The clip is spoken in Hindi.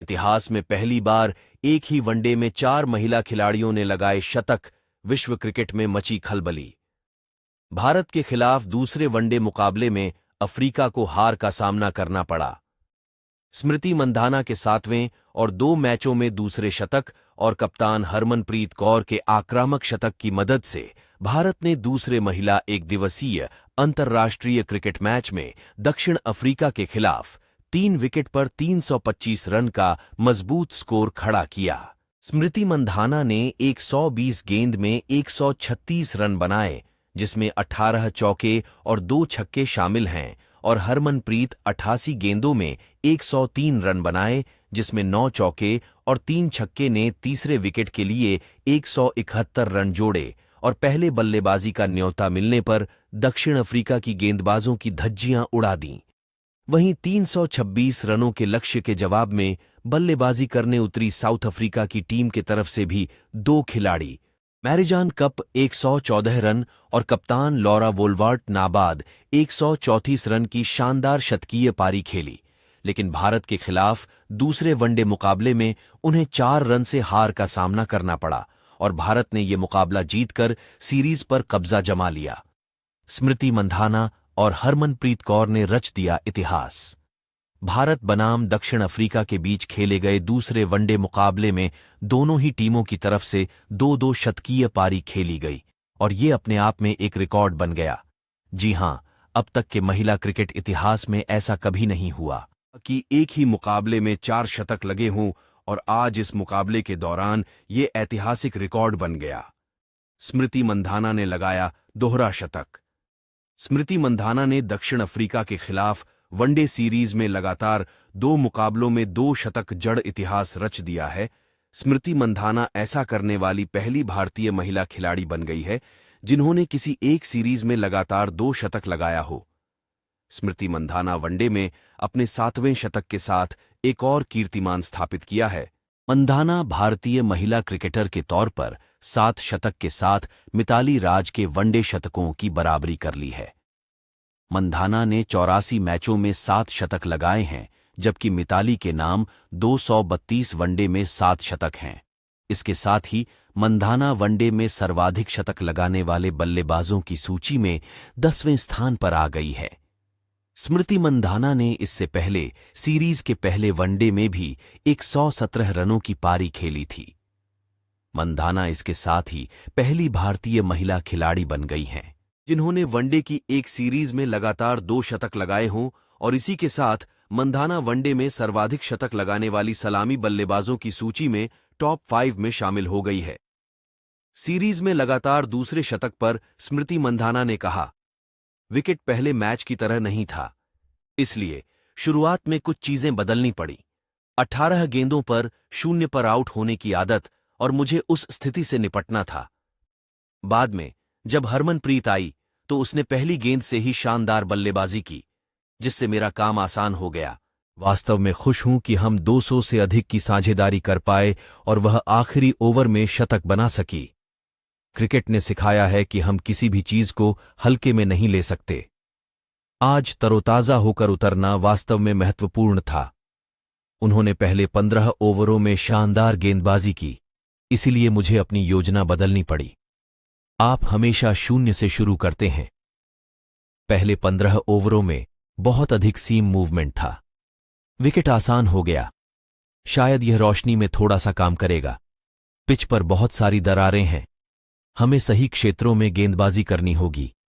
इतिहास में पहली बार एक ही वनडे में 4 महिला खिलाड़ियों ने लगाए शतक। विश्व क्रिकेट में मची खलबली। भारत के खिलाफ दूसरे वनडे मुकाबले में अफ्रीका को हार का सामना करना पड़ा। स्मृति मंधाना के 7वें और 2 मैचों में दूसरे शतक और कप्तान हरमनप्रीत कौर के आक्रामक शतक की मदद से भारत ने दूसरे महिला एकदिवसीय अंतर्राष्ट्रीय क्रिकेट मैच में दक्षिण अफ्रीका के खिलाफ 3 विकेट पर 325 रन का मजबूत स्कोर खड़ा किया। स्मृति मंधाना ने 120 गेंद में 136 रन बनाए, जिसमें 18 चौके और 2 छक्के शामिल हैं, और हरमनप्रीत 88 गेंदों में 103 रन बनाए, जिसमें 9 चौके और 3 छक्के ने तीसरे विकेट के लिए 171 रन जोड़े और पहले बल्लेबाजी का न्योता मिलने पर दक्षिण अफ्रीका की गेंदबाजों की धज्जियां उड़ा दीं। वहीं 326 रनों के लक्ष्य के जवाब में बल्लेबाजी करने उतरी साउथ अफ्रीका की टीम के तरफ से भी 2 खिलाड़ी मैरिजान कप 114 रन और कप्तान लॉरा वोल्वार्ट नाबाद 134 रन की शानदार शतकीय पारी खेली, लेकिन भारत के खिलाफ दूसरे वनडे मुकाबले में उन्हें 4 रन से हार का सामना करना पड़ा और भारत ने यह मुकाबला जीतकर सीरीज पर कब्जा जमा लिया। स्मृति मंधाना और हरमनप्रीत कौर ने रच दिया इतिहास। भारत बनाम दक्षिण अफ्रीका के बीच खेले गए दूसरे वनडे मुकाबले में दोनों ही टीमों की तरफ से 2-2 शतकीय पारी खेली गई और ये अपने आप में एक रिकॉर्ड बन गया। जी हां, अब तक के महिला क्रिकेट इतिहास में ऐसा कभी नहीं हुआ कि एक ही मुकाबले में 4 शतक लगे हों, और आज इस मुकाबले के दौरान ये ऐतिहासिक रिकॉर्ड बन गया। स्मृति मंधाना ने लगाया दोहरा शतक। स्मृति मंधाना ने दक्षिण अफ्रीका के खिलाफ वनडे सीरीज में लगातार 2 मुकाबलों में 2 शतक जड़ इतिहास रच दिया है। स्मृति मंधाना ऐसा करने वाली पहली भारतीय महिला खिलाड़ी बन गई है जिन्होंने किसी एक सीरीज में लगातार 2 शतक लगाया हो। स्मृति मंधाना वनडे में अपने 7वें शतक के साथ एक और कीर्तिमान स्थापित किया है। मंधाना भारतीय महिला क्रिकेटर के तौर पर 7 शतक के साथ मिताली राज के वनडे शतकों की बराबरी कर ली है। मंधाना ने 84 मैचों में 7 शतक लगाए हैं, जबकि मिताली के नाम 232 वनडे में 7 शतक हैं। इसके साथ ही मंधाना वनडे में सर्वाधिक शतक लगाने वाले बल्लेबाजों की सूची में 10वें स्थान पर आ गई है। स्मृति मंधाना ने इससे पहले सीरीज के पहले वनडे में भी 117 रनों की पारी खेली थी। मंधाना इसके साथ ही पहली भारतीय महिला खिलाड़ी बन गई हैं जिन्होंने वनडे की एक सीरीज में लगातार 2 शतक लगाए हों, और इसी के साथ मंधाना वनडे में सर्वाधिक शतक लगाने वाली सलामी बल्लेबाजों की सूची में टॉप 5 में शामिल हो गई है। सीरीज में लगातार दूसरे शतक पर स्मृति मंधाना ने कहा, विकेट पहले मैच की तरह नहीं था, इसलिए शुरुआत में कुछ चीजें बदलनी पड़ी। 18 गेंदों पर 0 पर आउट होने की आदत और मुझे उस स्थिति से निपटना था। बाद में जब हरमनप्रीत आई तो उसने पहली गेंद से ही शानदार बल्लेबाजी की, जिससे मेरा काम आसान हो गया। वास्तव में खुश हूं कि हम 200 से अधिक की साझेदारी कर पाए और वह आखिरी ओवर में शतक बना सकी। क्रिकेट ने सिखाया है कि हम किसी भी चीज को हल्के में नहीं ले सकते। आज तरोताजा होकर उतरना वास्तव में महत्वपूर्ण था। उन्होंने पहले 15 ओवरों में शानदार गेंदबाजी की, इसीलिए मुझे अपनी योजना बदलनी पड़ी। आप हमेशा 0 से शुरू करते हैं। पहले 15 ओवरों में बहुत अधिक सीम मूवमेंट था। विकेट आसान हो गया। शायद यह रोशनी में थोड़ा सा काम करेगा। पिच पर बहुत सारी दरारें हैं। हमें सही क्षेत्रों में गेंदबाजी करनी होगी।